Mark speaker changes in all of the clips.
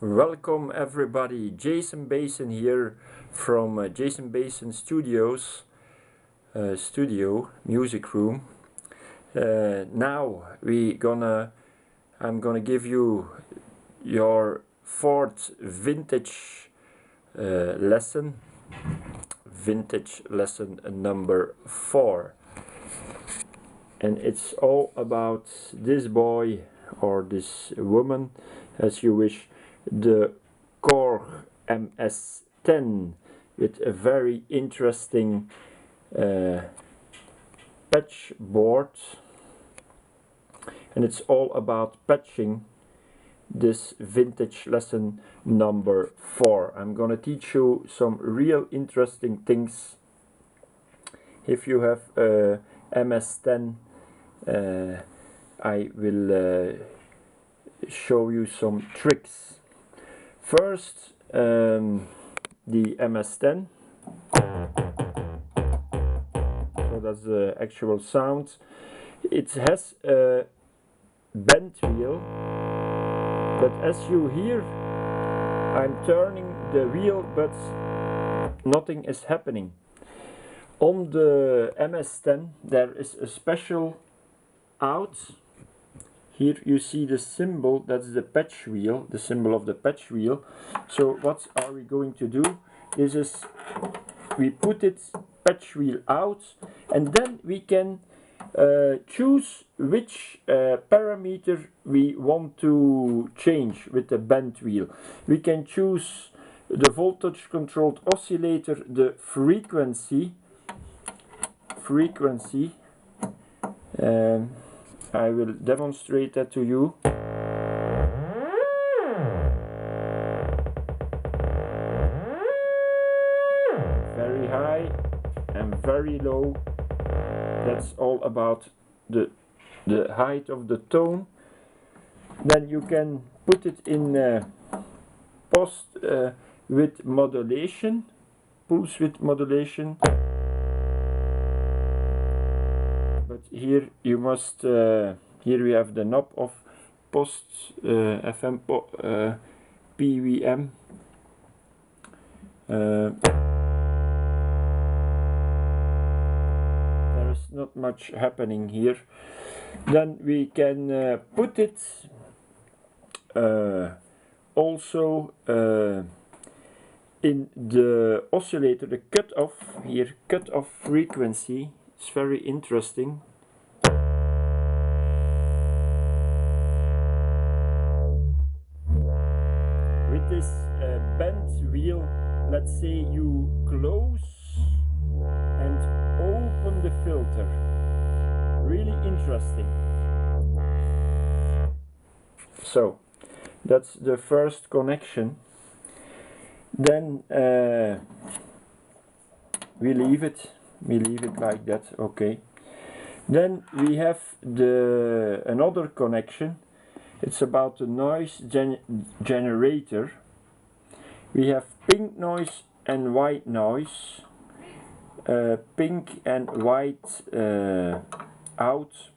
Speaker 1: Welcome everybody, Jason Basson here from Jason Basson Studios studio music room. Now I'm gonna give you your fourth vintage lesson number 4, and it's all about this boy or this woman, as you wish, the Korg MS-10 with a very interesting patchboard, and it's all about patching this vintage lesson number 4. I'm gonna teach you some real interesting things. If you have a MS-10, I will show you some tricks. First, the MS-10. So that's the actual sound. It has a bend wheel, but as you hear, I'm turning the wheel, but nothing is happening. On the MS-10 there is a special out. Here you see the symbol, that's the patch wheel, the symbol of the patch wheel. So what are we going to do? This is, we put it patch wheel out, and then we can choose which parameter we want to change with the bend wheel. We can choose the voltage controlled oscillator, the frequency. I will demonstrate that to you. Very high and very low. That's all about the height of the tone. Then you can put it in post with modulation, pulse width modulation. But here you must, here we have the knob of post FM PWM. There is not much happening here. Then we can put it also in the oscillator, the cutoff here, cutoff frequency. It's very interesting. With this bend wheel, let's say you close and open the filter. Really interesting. So that's the first connection. Then we leave it like that. Okay. Then we have another connection. It's about the noise generator. We have pink noise and white noise. Pink and white out.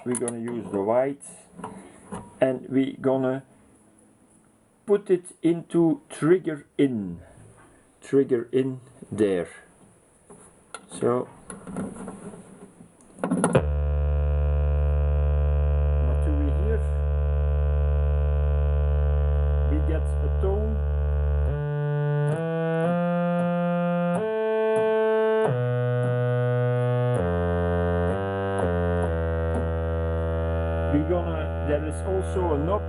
Speaker 1: We're gonna use the white, and we're gonna put it into trigger in there. So what do we hear? We get a tone. There is also a knob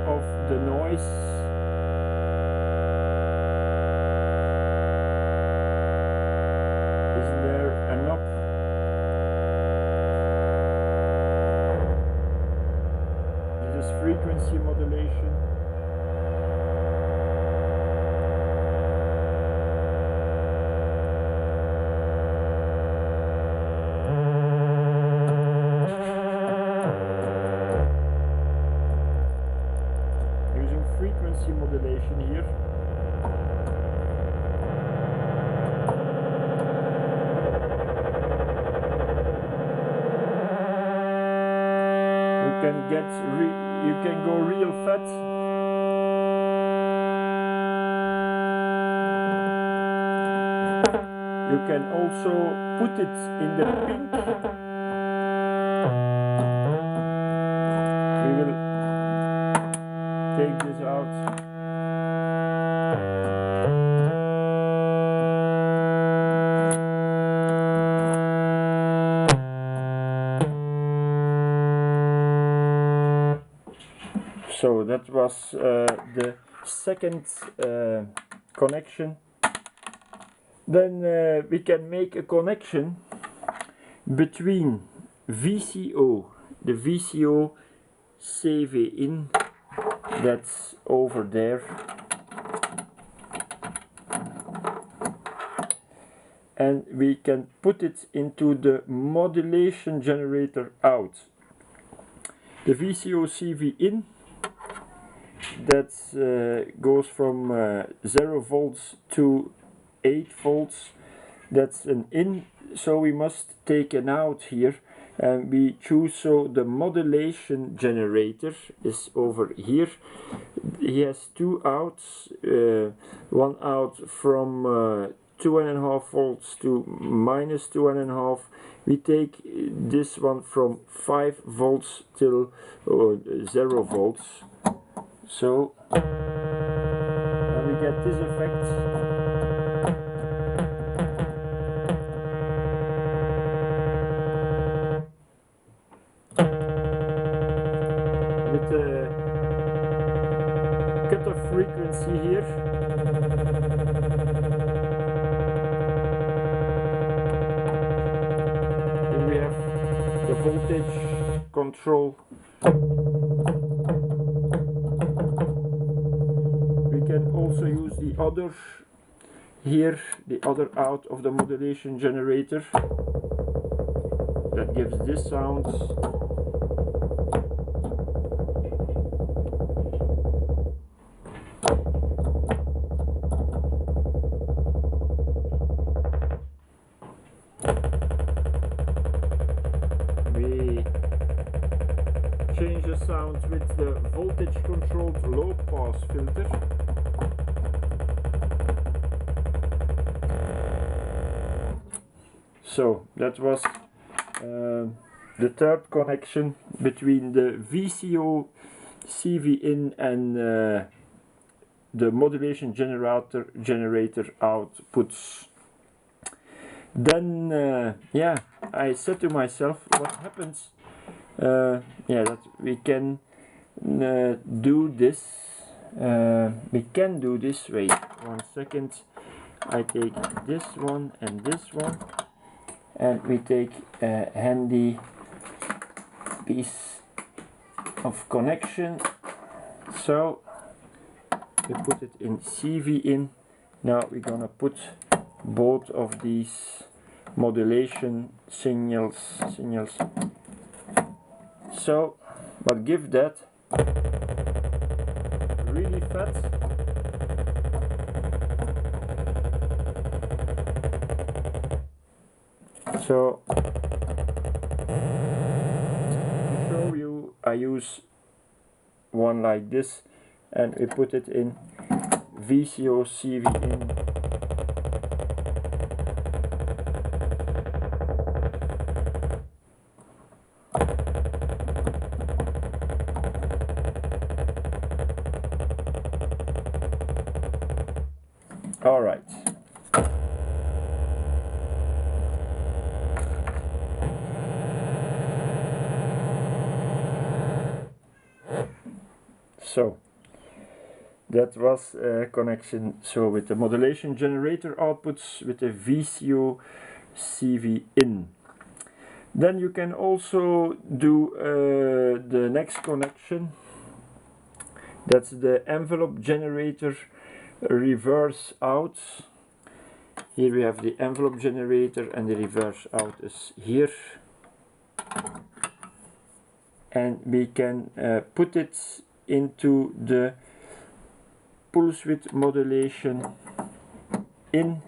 Speaker 1: of the noise. Isn't there a knob? This is frequency modulation. Using frequency modulation here. You can go real fat. You can also put it in the pink. We will take this out. So that was the second connection. Then we can make a connection between VCO, the VCO CV in, that's over there, and we can put it into the modulation generator out. The VCO CV in, that goes from 0 volts to 8 volts. That's an in, so we must take an out here, and we choose, so the modulation generator is over here. He has two outs, one out from 2.5 volts to minus 2.5. We take this one from 5 volts till 0 volts. So we get this effect. With the cutoff frequency here. Then we have the voltage control. We can also use the other here, the other out of the modulation generator. That gives this sound. We change the sound with the voltage controlled low pass filter. So that was the third connection between the VCO CV in and the modulation generator outputs. Then yeah, I said to myself, what happens? Yeah, that we can do this. We can do this. Wait 1 second. I take this one and this one, and we take a handy piece of connection. So we put it in CV in. Now we're gonna put both of these modulation signals. So, but give that really fat. So to show you, I use one like this, and we put it in VCO CV in. All right. So that was a connection. So with the modulation generator outputs with the VCO CV in. Then you can also do the next connection. That's the envelope generator reverse out. Here we have the envelope generator, and the reverse out is here. And we can put it into the pulse width modulation in,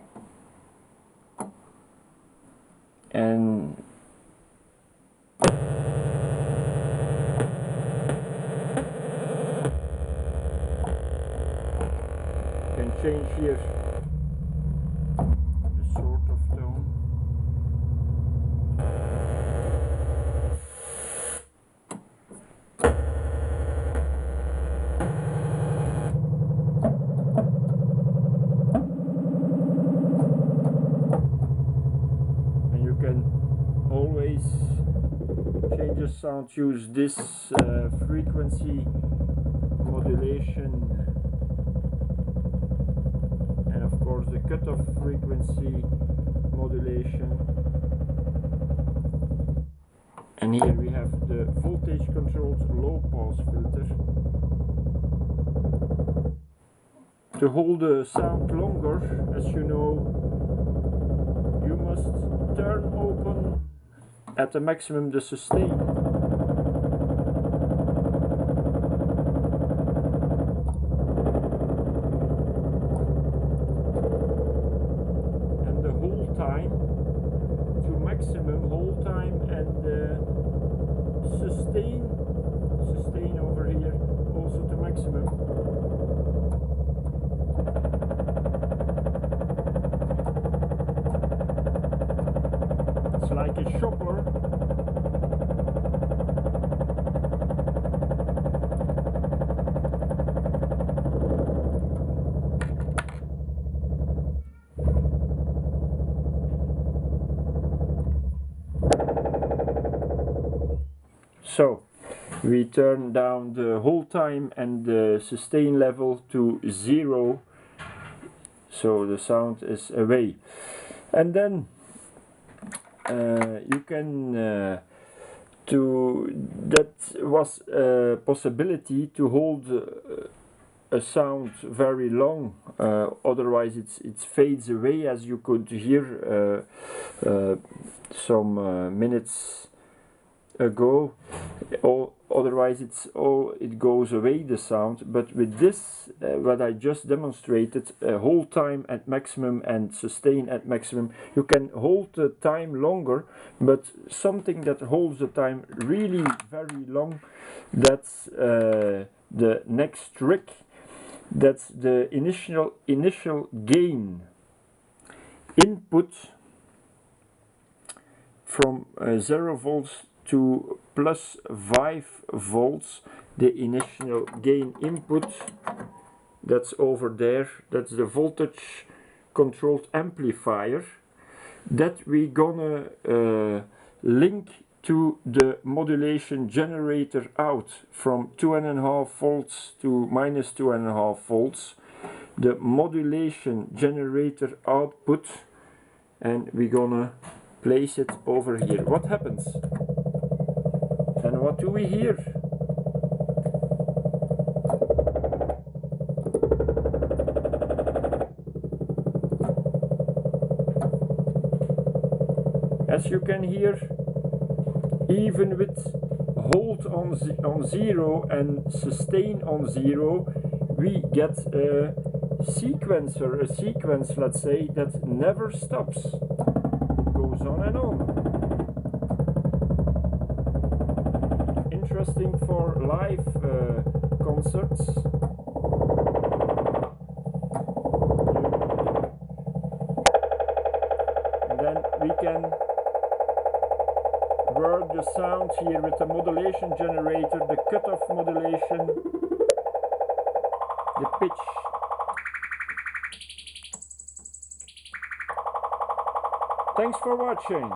Speaker 1: and can change here the sort of sound use this frequency modulation, and of course the cutoff frequency modulation. And here we have the voltage controlled low pass filter. To hold the sound longer, as you know, you must turn open at the maximum the sustain. And the hold time to maximum hold time, and sustain over here also to maximum. It's like a shopper. So we turn down the hold time and the sustain level to 0, so the sound is away. And then you can that was a possibility to hold a sound very long, otherwise it fades away, as you could hear some minutes ago. Otherwise it goes away, the sound. But with this, what I just demonstrated, hold time at maximum and sustain at maximum, you can hold the time longer. But something that holds the time really very long, that's the next trick. That's the initial gain input from 0 volts to plus 5 volts. The initial gain input, that's over there, that's the voltage controlled amplifier that we gonna link to the modulation generator out from 2.5 volts to minus 2.5 volts, the modulation generator output, and we're gonna place it over here. What happens? And what do we hear? As you can hear, even with hold on 0 and sustain on 0, we get a sequencer, a sequence, let's say, that never stops. It goes on and on. Interesting for live concerts. And then we can work the sound here with the modulation generator, the cutoff modulation, the pitch. Thanks for watching.